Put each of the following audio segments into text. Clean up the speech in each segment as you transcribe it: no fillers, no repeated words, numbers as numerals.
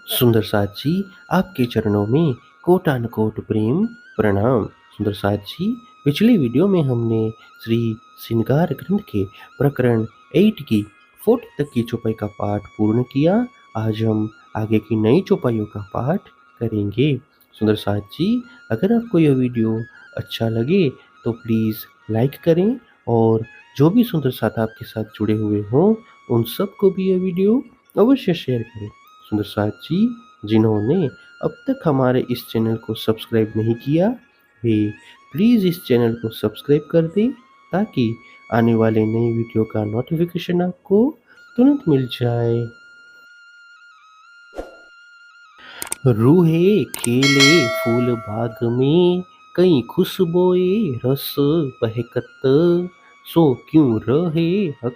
सुंदर साथ जी, आपके चरणों में कोटानुकोट प्रेम प्रणाम। सुंदर साथ जी, पिछली वीडियो में हमने श्री श्रृंगार ग्रंथ के प्रकरण 8 की 40 तक की चौपाई का पाठ पूर्ण किया। आज हम आगे की नई चौपाइयों का पाठ करेंगे। सुंदर साथ जी, अगर आपको यह वीडियो अच्छा लगे तो प्लीज़ लाइक करें और जो भी सुंदर साथ आपके साथ जुड़े हुए हों उन सबको भी यह वीडियो अवश्य शेयर करें। सुंदर साथ जी, जिन्होंने अब तक हमारे इस चैनल को सब्सक्राइब नहीं किया, वे प्लीज़ इस चैनल को सब्सक्राइब कर दें ताकि आने वाले नई वीडियो का नोटिफिकेशन आपको तुरंत मिल जाए। रूहे खेले फूल बाग में, कई खुशबोए रस बहकत, सो क्यों रहे हक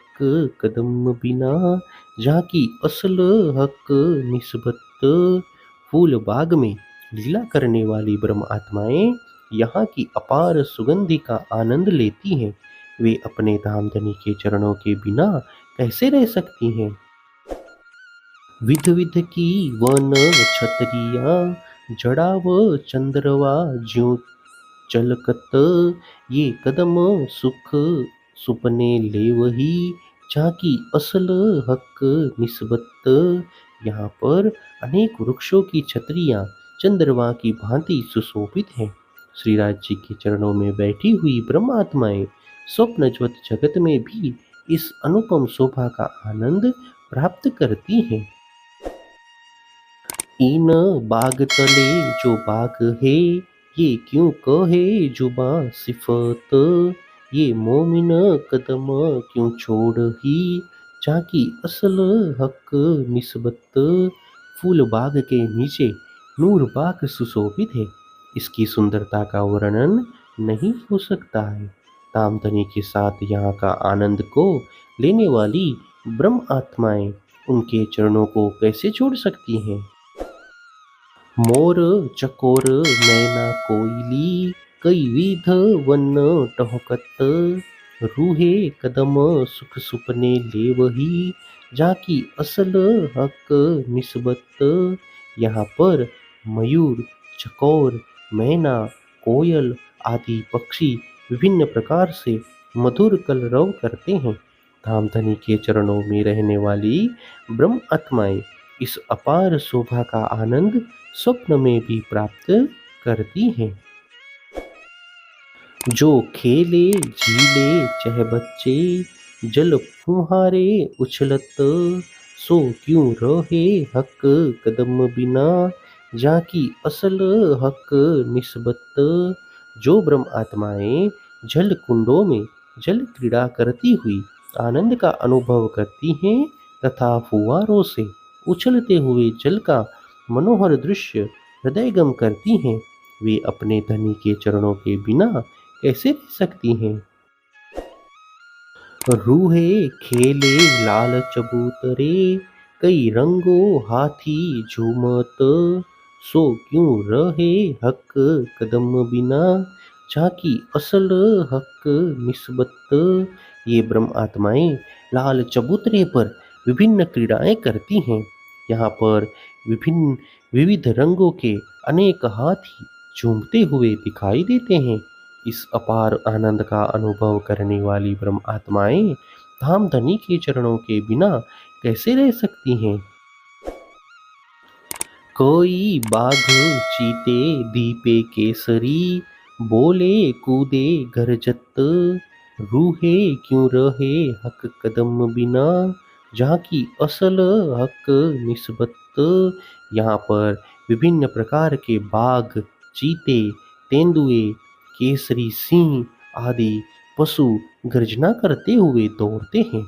कदम बिना, झांकी असल हक निस्बत। फूल बाग में लीला करने वाली ब्रह्म आत्माएं यहाँ की अपार सुगंधि का आनंद लेती हैं। वे अपने धामधनी के चरणों के बिना कैसे रह सकती हैं। विध विध की वन छतरिया, जड़ाव चंद्रवा ज्यों चलकत, ये कदम सुख सुपने ले वही, झांकी असल हक निस्बत। यहाँ पर अनेक वृक्षों की छतरियां चंद्रमा की भांति सुशोभित हैं। श्रीराज जी के चरणों में बैठी हुई ब्रह्मात्माएं स्वप्नज्वत जगत में भी इस अनुपम शोभा का आनंद प्राप्त करती हैं। इन बाग तले जो बाग है, ये क्यों कहे जुबां सिफत, ये मोमिन कदम क्यों छोड़ ही, झांकी असल हक निस्बत। फूल बाग के नीचे नूर बाग सुशोभित है। इसकी सुंदरता का वर्णन नहीं हो सकता है। तामधनी के साथ यहाँ का आनंद को लेने वाली ब्रह्म आत्माएं उनके चरणों को कैसे छोड़ सकती हैं। मोर चकोर मैना कोयली, कई विध वन टहकत, रूहे कदम सुख सुपने ले वही, झांकी असल हक निस्बत। यहाँ पर मयूर, चकोर, मैना, कोयल आदि पक्षी विभिन्न प्रकार से मधुर कलरव करते हैं। धामधनी के चरणों में रहने वाली ब्रह्म आत्माएं इस अपार शोभा का आनंद स्वप्न में भी प्राप्त करती हैं। जो खेले झीले चह बच्चे, जल फुहारे उछलत, सो क्यों रहे हक कदम बिना, झांकी असल हक निस्बत। जो ब्रह्म आत्माएं जल कुंडों में जल क्रीड़ा करती हुई आनंद का अनुभव करती हैं तथा फुहारों से उछलते हुए जल का मनोहर दृश्य हृदयगम करती हैं, वे अपने धनी के चरणों के बिना कैसे रह सकती हैं। रूहे खेले लाल चबूतरे, कई रंगो हाथी झूमत, सो क्यों रहे हक कदम बिना, झांकी असल हक निस्बत। ये ब्रह्म आत्माएं लाल चबूतरे पर विभिन्न क्रीड़ाएं करती हैं। यहाँ पर विभिन्न विविध रंगों के अनेक हाथी झूमते हुए दिखाई देते हैं। इस अपार आनंद का अनुभव करने वाली ब्रह्म आत्माएं धामधनी के चरणों के बिना कैसे रह सकती हैं। कोई बाघ चीते दीपे केसरी, बोले कूदे गरजत, रूहे क्यों रहे हक कदम बिना, झांकी असल हक निस्बत। यहाँ पर विभिन्न प्रकार के बाघ, चीते, तेंदुए, केसरी सिंह आदि पशु गर्जना करते हुए दौड़ते हैं।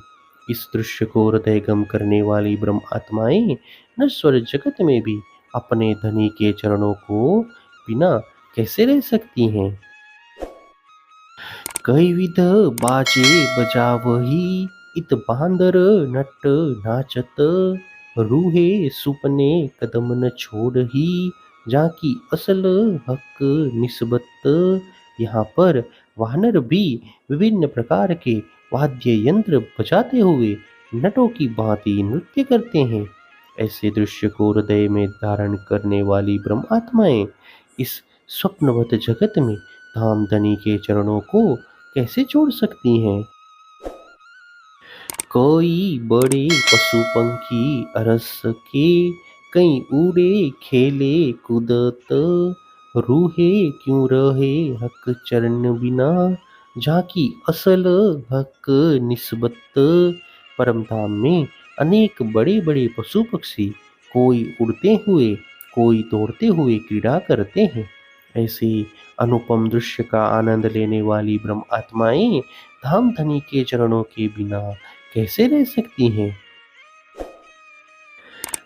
इस दृश्य को हृदयगम करने वाली ब्रह्म आत्माएं नश्वर जगत में भी अपने धनी के चरणों को बिना कैसे रह सकती हैं। कई विध बाजे बजावही, इत बांदर नट नाचत, रूहे सुपने कदम न छोड़ही, झांकी असल हक निस्बत। यहाँ पर वानर भी विभिन्न प्रकार के वाद्य यंत्र बजाते हुए नटों की भांति नृत्य करते हैं। ऐसे दृश्य को हृदय में धारण करने वाली ब्रह्म आत्माएं इस स्वप्नवत जगत में धाम धनी के चरणों को कैसे छोड़ सकती हैं? कोई बड़े पशु पंखी अरस के, कहीं उड़े खेले कूदत, रूहे क्यों रहे हक चरण बिना, झांकी असल हक निस्बत। परम धाम में अनेक बड़े बड़े पशु पक्षी, कोई उड़ते हुए कोई दौड़ते हुए क्रीड़ा करते हैं। ऐसे अनुपम दृश्य का आनंद लेने वाली ब्रह्म आत्माएं धाम धनी के चरणों के बिना कैसे रह सकती हैं?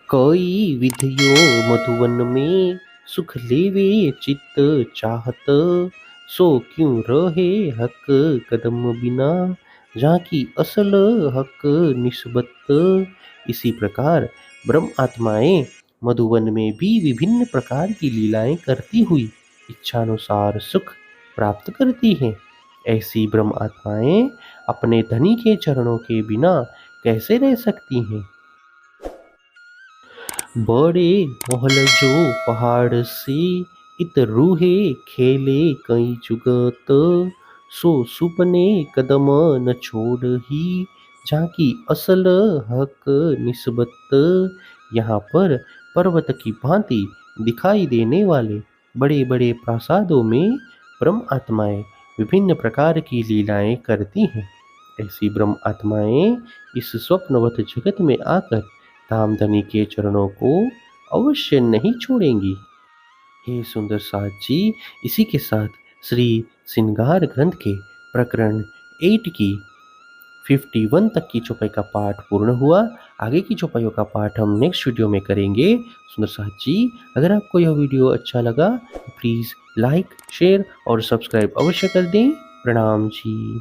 कोई विधियो मधुवन में, सुख लेवे चित्त चाहत, सो क्यों रहे हक कदम बिना, झांकी असल हक निस्बत। इसी प्रकार ब्रह्म आत्माएं मधुवन में भी विभिन्न प्रकार की लीलाएं करती हुई इच्छानुसार सुख प्राप्त करती हैं। ऐसी ब्रह्म आत्माएं अपने धनी के चरणों के बिना कैसे रह सकती हैं? बड़े महल जो पहाड़ से, इत रूहे खेले कई जुगत, सो सुपने कदम न छोड़ ही, झांकी असल हक निस्बत। यहाँ पर पर्वत की भांति दिखाई देने वाले बड़े बड़े प्रासादों में ब्रह्म आत्माएं विभिन्न प्रकार की लीलाएं करती हैं। ऐसी ब्रह्म आत्माएं इस स्वप्नवत जगत में आकर धामधनी के चरणों को अवश्य नहीं छोड़ेंगी। हे सुंदर साथ जी, इसी के साथ श्री श्रृंगार ग्रंथ के प्रकरण 8 की 51 तक की चौपाई का पाठ पूर्ण हुआ। आगे की चौपाइयों का पाठ हम नेक्स्ट वीडियो में करेंगे। सुंदर साथ जी, अगर आपको यह वीडियो अच्छा लगा तो प्लीज़ लाइक शेयर और सब्सक्राइब अवश्य कर दें। प्रणाम जी।